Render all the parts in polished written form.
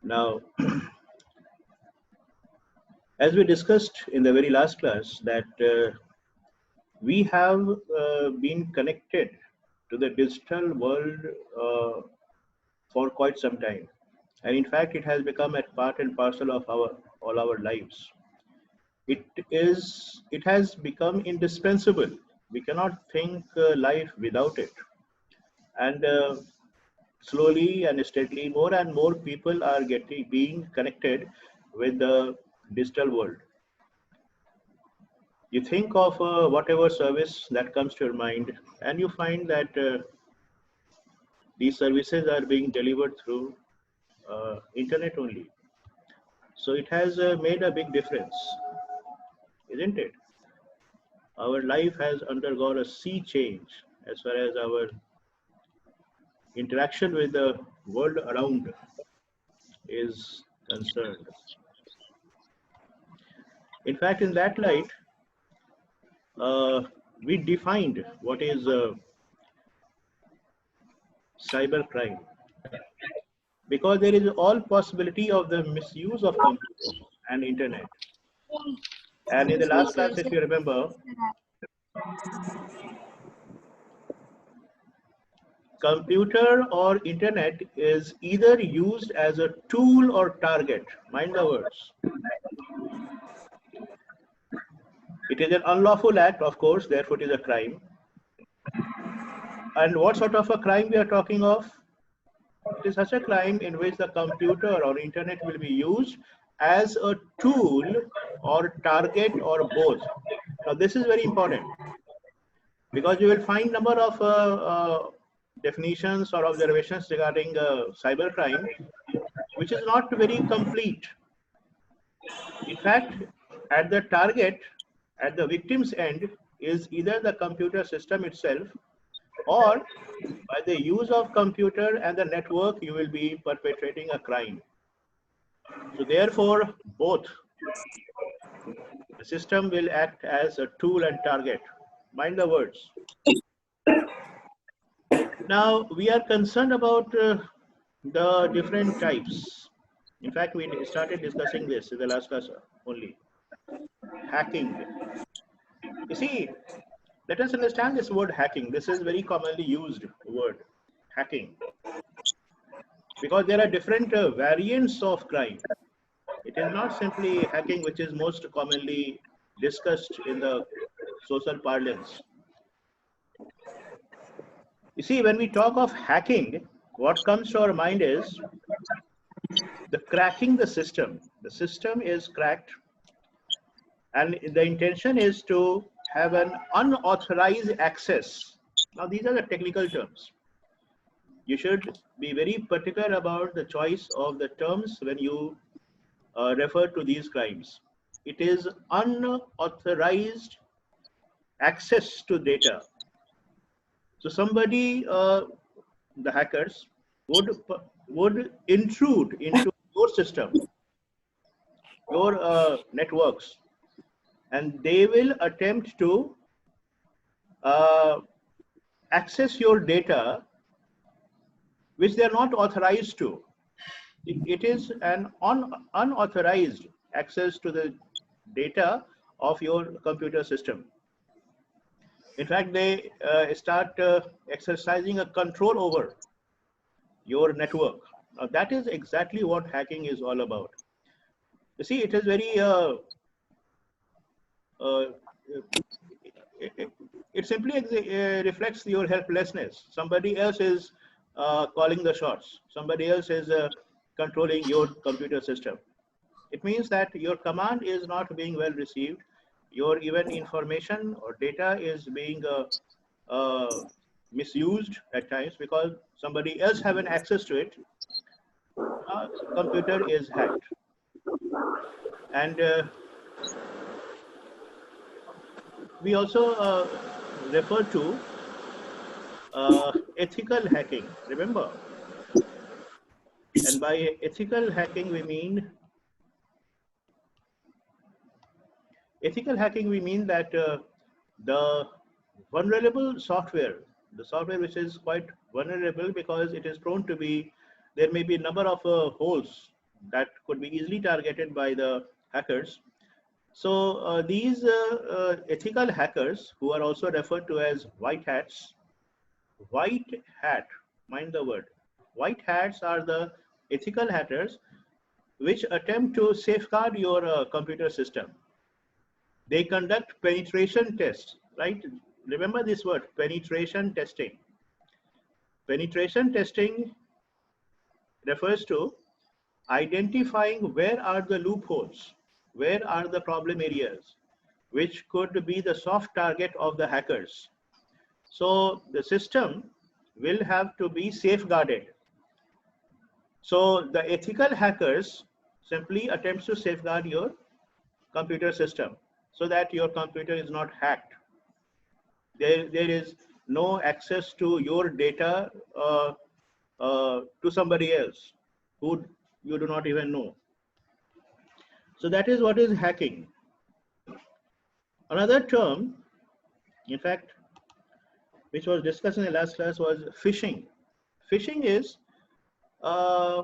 Now, as we discussed in the very last class, that we have been connected to the digital world for quite some time, and in fact, it has become a part and parcel of our all our lives. It has become indispensable. We cannot think life without it, and slowly and steadily, more and more people are getting being connected with the digital world. You think of whatever service that comes to your mind, and you find that these services are being delivered through internet only. So it has made a big difference, isn't it? Our life has undergone a sea change as far as our interaction with the world around is concerned. In fact, in that light, uh, we defined what is cybercrime, because there is all possibility of the misuse of computers and internet. And in the last class, if you remember, computer or internet is either used as a tool or target. Mind the words. It is an unlawful act, of course, therefore it is a crime. And what sort of a crime we are talking of? It is such a crime in which the computer or internet will be used as a tool or target or both. Now this is very important, because you will find number of definitions or observations regarding cybercrime, which is not very complete. In fact, at the target, at the victim's end, is either the computer system itself, or by the use of computer and the network, you will be perpetrating a crime. So therefore, both the system will act as a tool and target. Mind the words. Now we are concerned about the different types. In fact, we started discussing this in the last class only. Hacking. You see, let us understand this word hacking. This is very commonly used word, hacking, because there are different variants of crime. It is not simply hacking, which is most commonly discussed in the social parlance. You see, when we talk of hacking, what comes to our mind is the cracking the system. The system is cracked, and the intention is to have an unauthorized access. Now, these are the technical terms. You should be very particular about the choice of the terms when you refer to these crimes. It is unauthorized access to data. So somebody, the hackers, would intrude into your system, your networks, and they will attempt to access your data, which they are not authorized to. It is an unauthorized access to the data of your computer system. In fact, they start exercising a control over your network. Now, that is exactly what hacking is all about. You see, it is very, it simply reflects your helplessness. Somebody else is calling the shots. Somebody else is controlling your computer system. It means that your command is not being well received. Your even information or data is being misused at times because somebody else having access to it. Computer is hacked, and we also refer to ethical hacking. Remember, and by ethical hacking we mean that the vulnerable software, the software which is quite vulnerable because it is prone to be, there may be a number of holes that could be easily targeted by the hackers. So these ethical hackers, who are also referred to as white hats, white hat, mind the word, white hats are the ethical hackers which attempt to safeguard your computer system. They conduct penetration tests, right? Remember this word, penetration testing. Penetration testing refers to identifying where are the loopholes, where are the problem areas, which could be the soft target of the hackers. So the system will have to be safeguarded. So the ethical hackers simply attempts to safeguard your computer system so that your computer is not hacked. There is no access to your data to somebody else who you do not even know. So that is what is hacking. Another term, in fact, which was discussed in the last class was phishing. Phishing is, uh,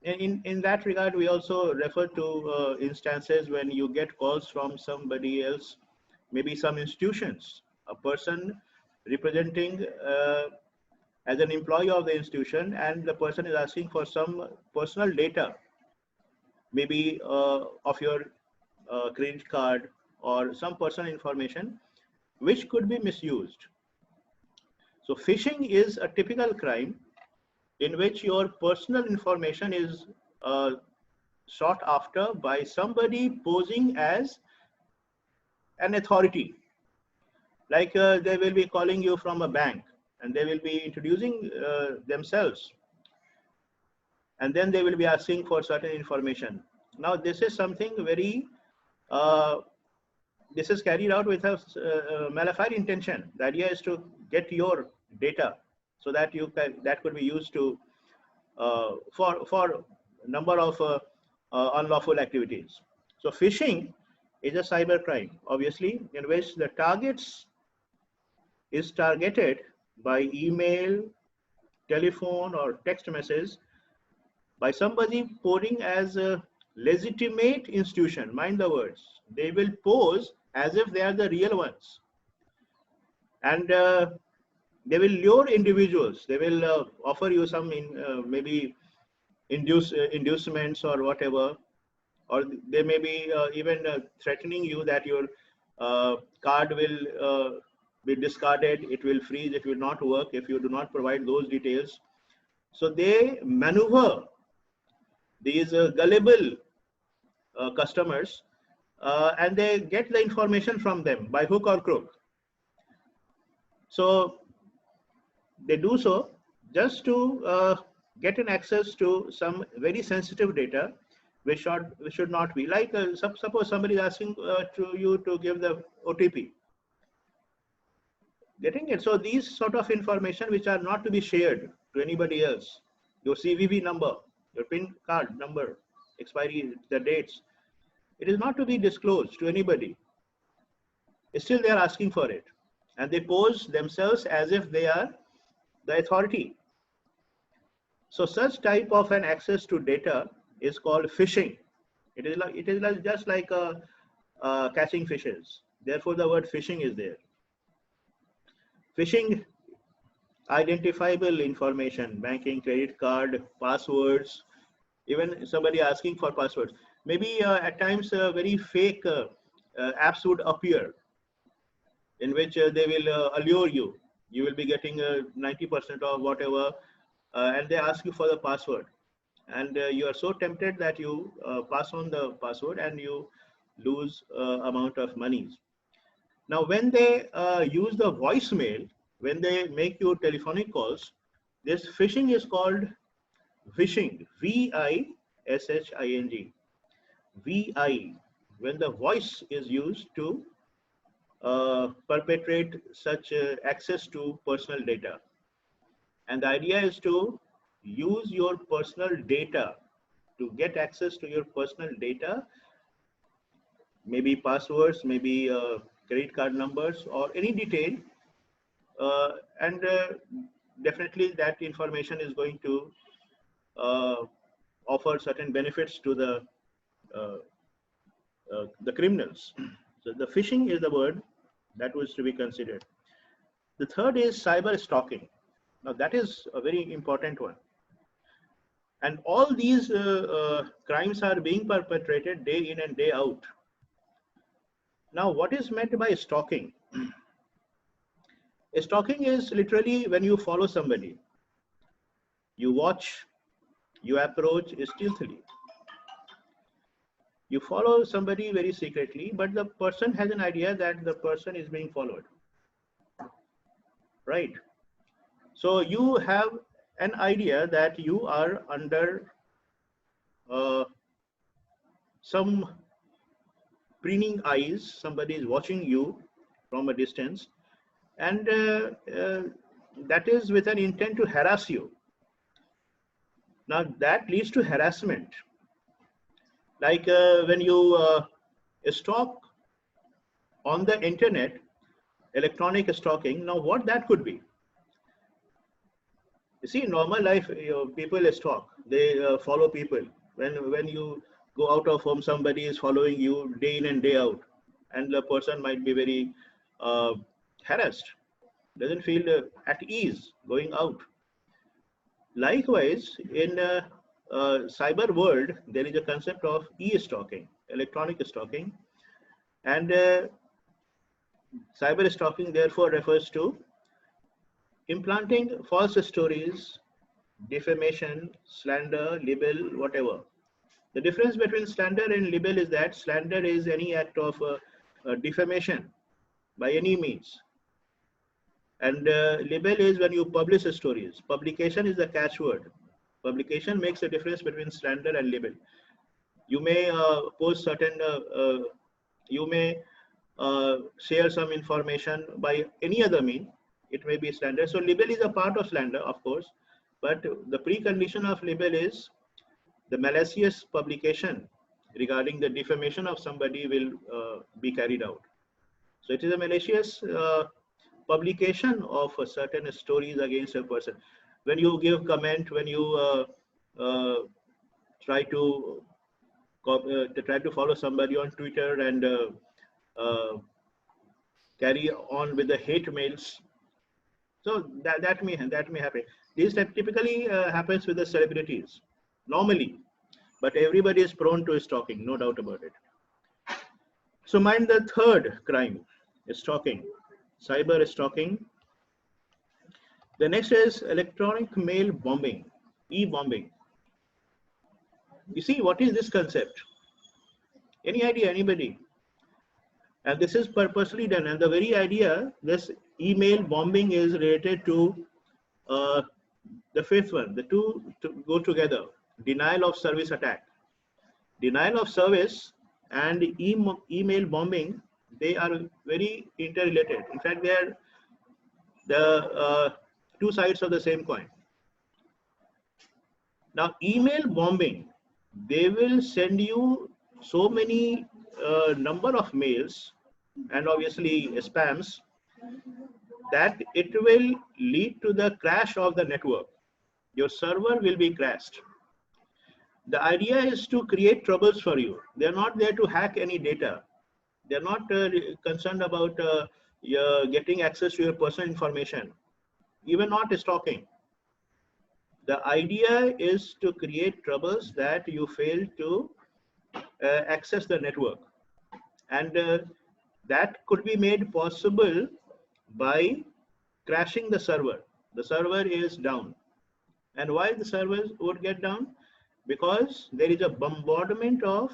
in that regard, we also refer to instances when you get calls from somebody else, maybe some institutions, a person representing as an employee of the institution, and the person is asking for some personal data, maybe of your credit card or some personal information, which could be misused. So phishing is a typical crime in which your personal information is sought after by somebody posing as an authority. Like they will be calling you from a bank and they will be introducing themselves, and then they will be asking for certain information. Now this is something very, uh, this is carried out with a malafide intention. The idea is to get your data so that you can, that could be used to for number of unlawful activities. So phishing is a cyber crime, obviously, in which the targets is targeted by email, telephone, or text message by somebody posing as a legitimate institution. Mind the words. They will pose as if they are the real ones, and they will lure individuals. They will offer you some maybe inducements or whatever, or they may be even threatening you that your card will be discarded, it will freeze, it will not work if you do not provide those details. So they maneuver these gullible customers, and they get the information from them by hook or crook. So they do so just to get an access to some very sensitive data, which should not be. Like suppose somebody is asking to you to give the OTP. Getting it? So these sort of information which are not to be shared to anybody else, your CVV number, your PIN card number, expiry, the dates, it is not to be disclosed to anybody. Still they are asking for it, and they pose themselves as if they are the authority. So such type of an access to data is called phishing. It is like just like catching fishes. Therefore, the word phishing is there. Phishing, identifiable information, banking, credit card, passwords, even somebody asking for passwords. Maybe at times very fake apps would appear in which they will allure you. You will be getting 90% of whatever, and they ask you for the password. And you are so tempted that you pass on the password and you lose amount of monies. Now, when they use the voicemail, when they make you telephonic calls, this phishing is called vishing, V-I-S-H-I-N-G, V-I, when the voice is used to perpetrate such access to personal data. And the idea is to use your personal data to get access to your personal data, maybe passwords, maybe credit card numbers, or any detail, and definitely that information is going to offer certain benefits to uh, the criminals. So the phishing is the word that was to be considered. The third is cyber stalking. Now that is a very important one. And all these crimes are being perpetrated day in and day out. Now, what is meant by stalking? Stalking is literally when you follow somebody, you watch, you approach stealthily. You follow somebody very secretly, but the person has an idea that the person is being followed, right? So you have an idea that you are under uh, some preening eyes, somebody is watching you from a distance, and that is with an intent to harass you. Now that leads to harassment. Like when you stalk on the internet, electronic stalking. Now what that could be? You see, in normal life, people stalk. They follow people. When you go out of home, somebody is following you day in and day out, and the person might be very harassed, doesn't feel at ease going out. Likewise, in cyber world, there is a concept of e-stalking, electronic stalking, and cyber stalking therefore refers to implanting false stories, defamation, slander, libel, whatever. The difference between slander and libel is that slander is any act of defamation by any means. And libel is when you publish stories. Publication is the catchword. Publication makes a difference between slander and libel. You may post certain, you may share some information by any other mean. It may be slander. So libel is a part of slander, of course, but the precondition of libel is the malicious publication regarding the defamation of somebody will be carried out. So it is a malicious publication of certain stories against a person. When you give comment, when you try to follow somebody on Twitter and carry on with the hate mails, so that may happen. This typically happens with the celebrities normally, but everybody is prone to stalking, no doubt about it. So mind the third crime, stalking, cyber stalking. The next is electronic mail bombing, e-bombing. You see, what is this concept? Any idea, anybody? And this is purposely done. And the very idea, this email bombing is related to the fifth one. The two go together. Denial of service attack. Denial of service and email bombing, they are very interrelated. In fact, they are the two sides of the same coin. Now, email bombing, they will send you so many number of mails and obviously spams that it will lead to the crash of the network. Your server will be crashed. The idea is to create troubles for you. They're not there to hack any data. They're not concerned about getting access to your personal information, even not stalking. The idea is to create troubles that you fail to access the network. And that could be made possible by crashing the server. The server is down. And why the servers would get down? Because there is a bombardment of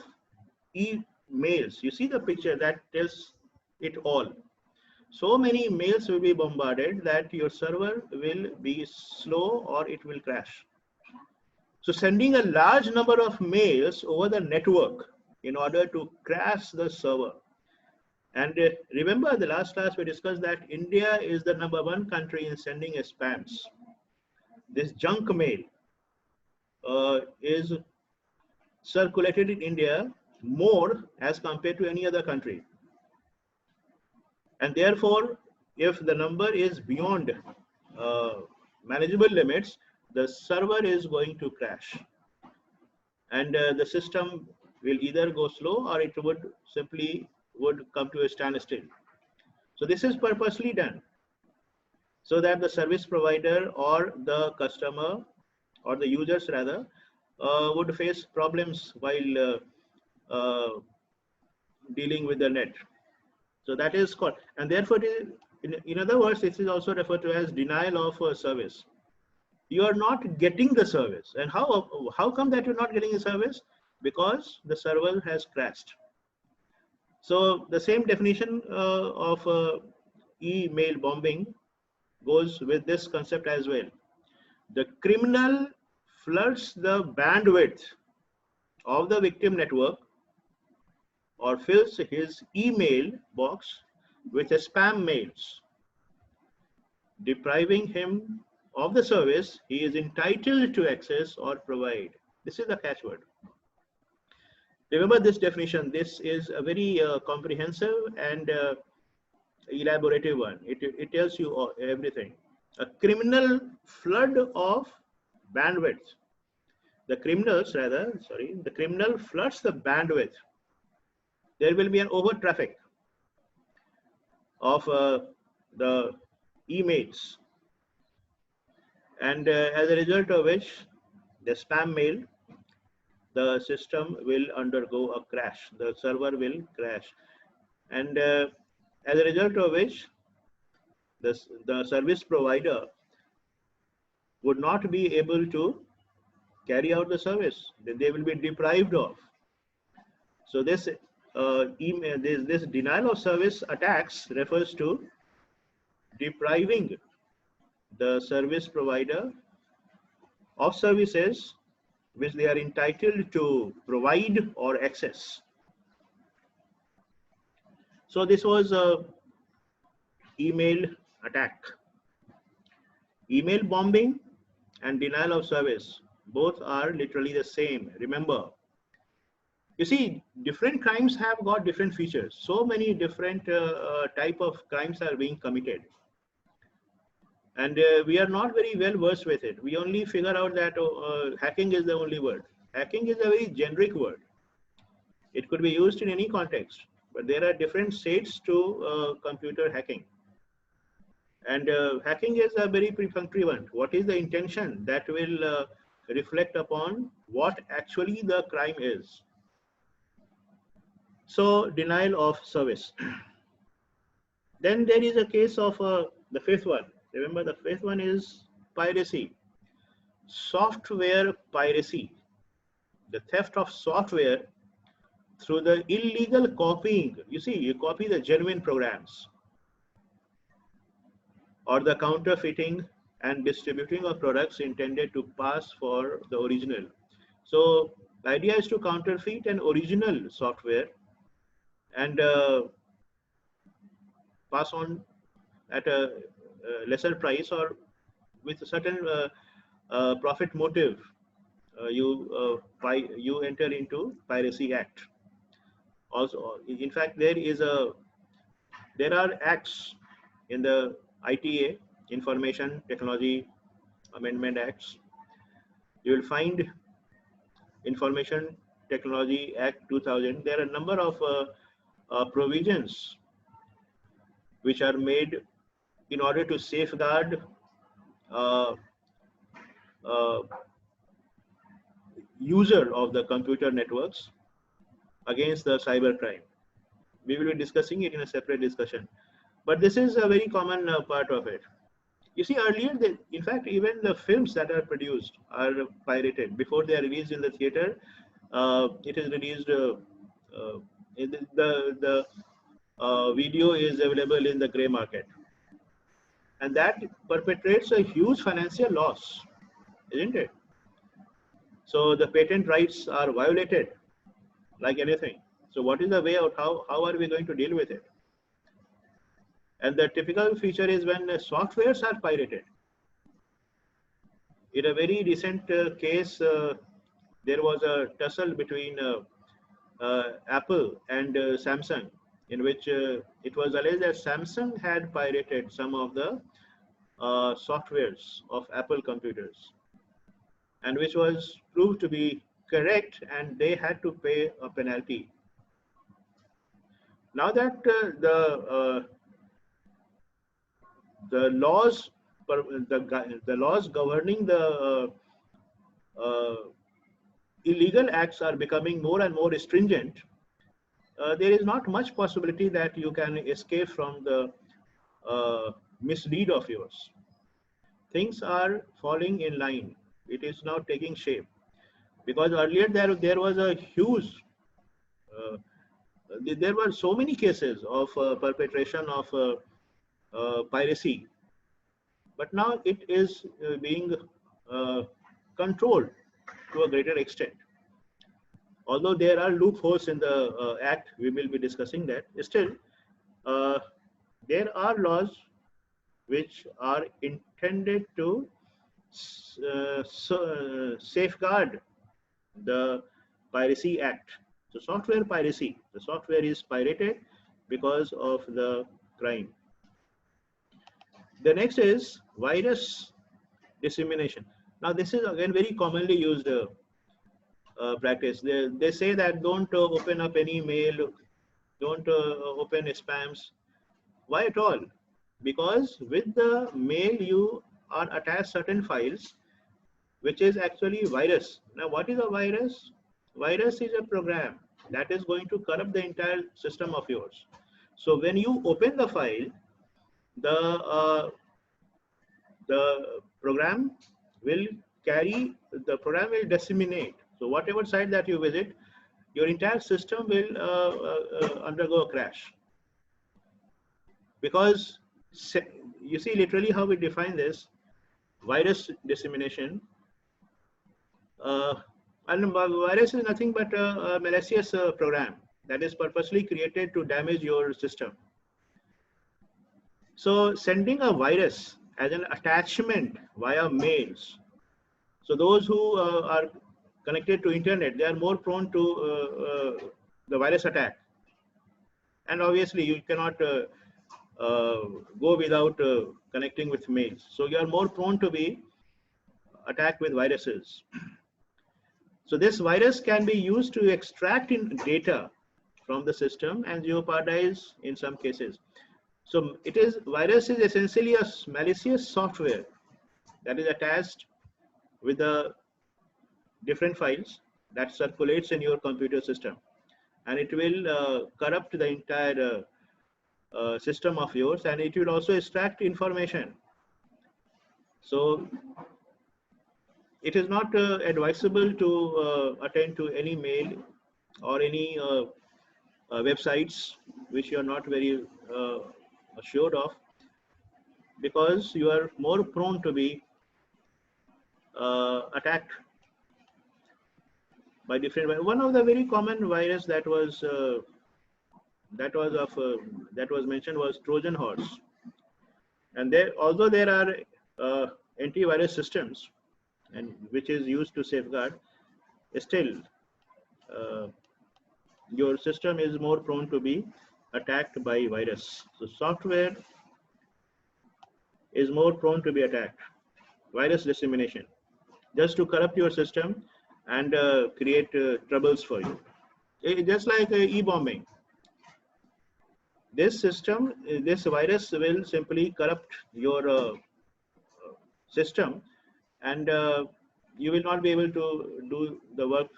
emails. You see the picture that tells it all. So many mails will be bombarded that your server will be slow or it will crash. So sending a large number of mails over the network in order to crash the server. And remember the last class we discussed that India is the #1 country in sending spams. This junk mail is circulated in India more as compared to any other country. And therefore, if the number is beyond manageable limits, the server is going to crash. and the system will either go slow or it would come to a standstill. So this is purposely done so that the service provider or the customer or the users rather would face problems while dealing with the net. So that is called, and therefore, in other words, this is also referred to as denial of service. You are not getting the service, and how come that you're not getting the service? Because the server has crashed. So the same definition of email bombing goes with this concept as well. The criminal floods the bandwidth of the victim network or fills his email box with spam mails, depriving him of the service he is entitled to access or provide. This is the catchword. Remember this definition. This is a very comprehensive and elaborative one. It tells you everything. A criminal flood of bandwidth. The criminal floods the bandwidth. There will be an over traffic of the emails, and as a result of which the spam mail, the system will undergo a crash. The server will crash, and as a result of which the service provider would not be able to carry out the service. They will be deprived of. So this this denial of service attacks refers to depriving the service provider of services which they are entitled to provide or access. So this was a email attack. Email bombing and denial of service, both are literally the same. Remember, you see, different crimes have got different features. So many different type of crimes are being committed, and we are not very well versed with it. We only figure out that hacking is the only word. Hacking is a very generic word. It could be used in any context, but there are different shades to computer hacking. And hacking is a very perfunctory one. What is the intention? That will reflect upon what actually the crime is. So denial of service. Then there is a case of the fifth one. Remember, the fifth one is piracy. Software piracy. The theft of software through the illegal copying. You see, you copy the genuine programs, or the counterfeiting and distributing of products intended to pass for the original. So the idea is to counterfeit an original software and pass on at a lesser price or with a certain profit motive. You enter into Piracy Act. Also, in fact, there are acts in the ITA, Information Technology Amendment Acts. You will find Information Technology Act 2000. There are a number of provisions which are made in order to safeguard user of the computer networks against the cybercrime. We will be discussing it in a separate discussion, but this is a very common part of it. You see, earlier, in fact, even the films that are produced are pirated before they are released in the theater. It is released. The video is available in the gray market, and that perpetrates a huge financial loss, isn't it? So the patent rights are violated like anything. So what is the way out? How are we going to deal with it? And the typical feature is when softwares are pirated. In a very recent case, there was a tussle between Apple and Samsung, in which it was alleged that Samsung had pirated some of the softwares of Apple computers, and which was proved to be correct, and they had to pay a penalty. Now that the laws, the laws governing the illegal acts are becoming more and more stringent, there is not much possibility that you can escape from the misdeed of yours. Things are falling in line. It is now taking shape, because earlier there was a huge there were so many cases of perpetration of piracy, but now it is being uh, controlled to a greater extent. Although there are loopholes in the act, we will be discussing that. Still, uh, there are laws which are intended to safeguard the Piracy Act. So software piracy, the software is pirated because of the crime. The next is virus dissemination. Now this is again very commonly used practice. They say that don't open up any mail, don't open spams. Why at all? Because with the mail you are attached certain files which is actually virus. Now what is a virus? Virus is a program that is going to corrupt the entire system of yours. So when you open the file, the the program will the program will disseminate. So whatever site that you visit, your entire system will undergo a crash. Because you see literally how we define this virus dissemination. And virus is nothing but a malicious program that is purposely created to damage your system. So sending a virus as an attachment via mails. So those who are connected to internet, they are more prone to the virus attack. And obviously you cannot go without connecting with mails. So you are more prone to be attacked with viruses. So this virus can be used to extract data from the system and jeopardize in some cases. So virus is essentially a malicious software that is attached with the different files that circulates in your computer system, and it will corrupt the entire system of yours, and it will also extract information. So it is not advisable to attend to any mail or any websites which you are not very assured of, because you are more prone to be attacked by different. One of the very common virus that was mentioned was Trojan horse, and although there are antivirus systems and which is used to safeguard, still your system is more prone to be attacked by virus. So software is more prone to be attacked. Virus dissemination, just to corrupt your system and create troubles for you. Just like e-bombing. This virus will simply corrupt your system, and you will not be able to do the work.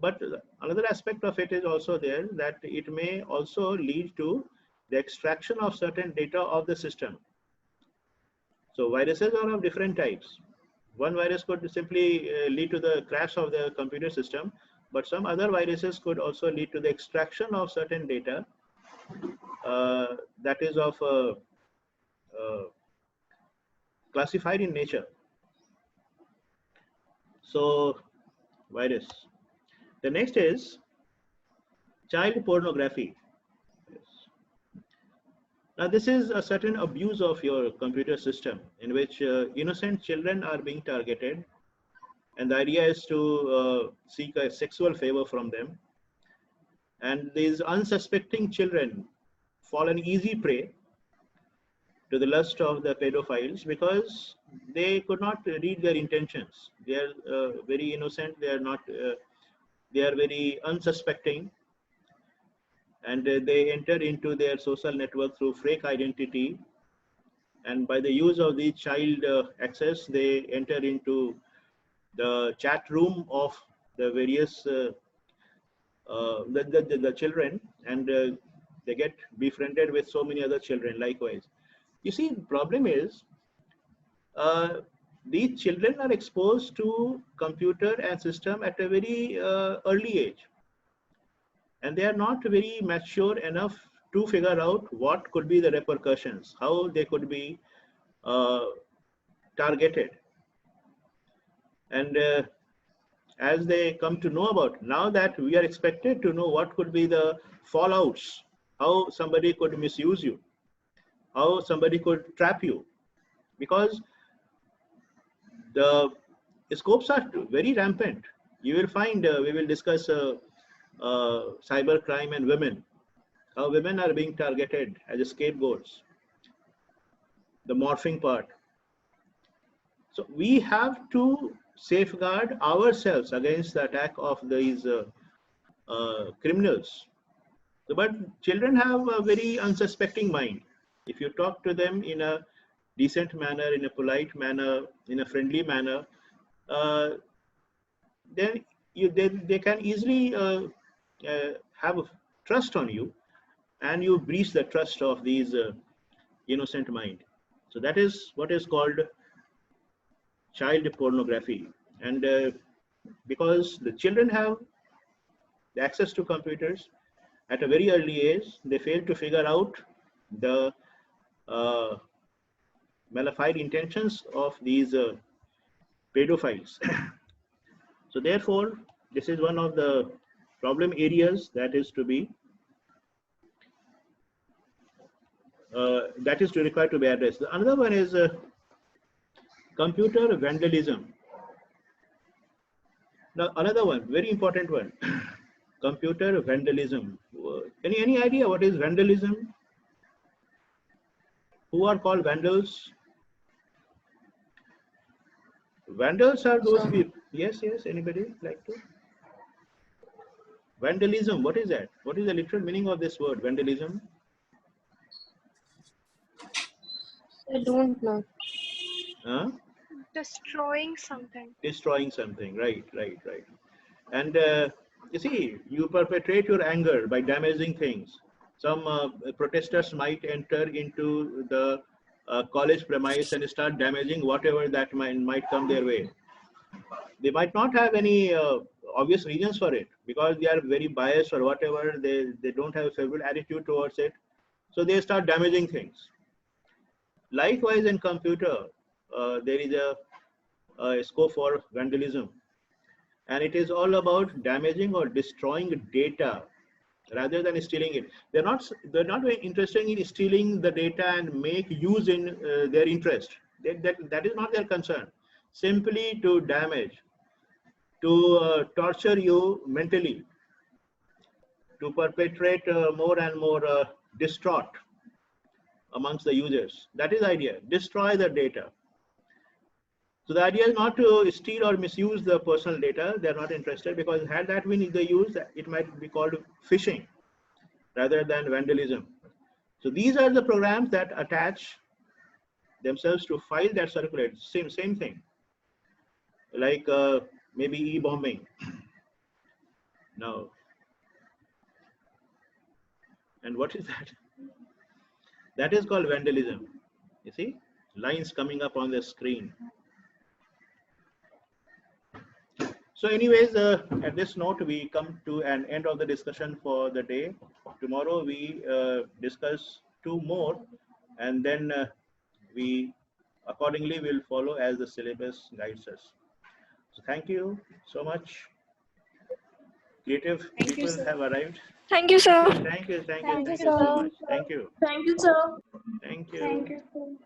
But another aspect of it is also there, that it may also lead to the extraction of certain data of the system. So viruses are of different types. One virus could simply lead to the crash of the computer system, but some other viruses could also lead to the extraction of certain data that is of classified in nature. So virus. The next is child pornography. Now this is a certain abuse of your computer system in which innocent children are being targeted, and the idea is to seek a sexual favor from them. And these unsuspecting children fall an easy prey to the lust of the pedophiles because they could not read their intentions. They are very innocent. They are not. They are very unsuspecting, and they enter into their social network through fake identity. And by the use of the child access, they enter into the chat room of the various the children, and they get befriended with so many other children likewise. You see, the problem is these children are exposed to computer and system at a very early age, and they are not very mature enough to figure out what could be the repercussions, how they could be targeted. And as they come to know about, now that we are expected to know what could be the fallouts, how somebody could misuse you, how somebody could trap you, because the scopes are very rampant. You will find, we will discuss cybercrime and women, how women are being targeted as scapegoats, the morphing part. So we have to safeguard ourselves against the attack of these criminals. But children have a very unsuspecting mind. If you talk to them in a decent manner, in a polite manner, in a friendly manner, then they can easily have trust on you, and you breach the trust of these innocent mind. So that is what is called child pornography. And because the children have the access to computers at a very early age, they fail to figure out the malefied intentions of these pedophiles. So therefore, this is one of the problem areas that is to be required to be addressed. Another one is computer vandalism. Now another one, very important one, computer vandalism. Any idea what is vandalism? Who are called vandals? Vandals are those people. Yes, anybody like to? Vandalism, what is that? What is the literal meaning of this word, vandalism? I don't know. Huh? Destroying something. Destroying something, right. And you see, you perpetrate your anger by damaging things. Some protesters might enter into the college premise and start damaging whatever that might come their way. They might not have any obvious reasons for it, because they are very biased or whatever. They don't have a favorable attitude towards it, so they start damaging things. Likewise, in computer, there is a scope for vandalism, and it is all about damaging or destroying data rather than stealing it. They're not very interested in stealing the data and make use in their interest. That is not their concern. Simply to damage, to torture you mentally, to perpetrate more and more distraught amongst the users. That is the idea. Destroy the data. So the idea is not to steal or misuse the personal data. They're not interested, because had that been the use, it might be called phishing rather than vandalism. So these are the programs that attach themselves to files that circulate. Same thing. Like maybe e-bombing. Now, and what is that? That is called vandalism. You see, lines coming up on the screen. So anyways, at this note, we come to an end of the discussion for the day. Tomorrow we discuss 2 more, and then we accordingly will follow as the syllabus guides us. So thank you so much. Creative people have arrived. Thank you, sir. Thank you so much. Thank you. Thank you, sir. Thank you. Thank you.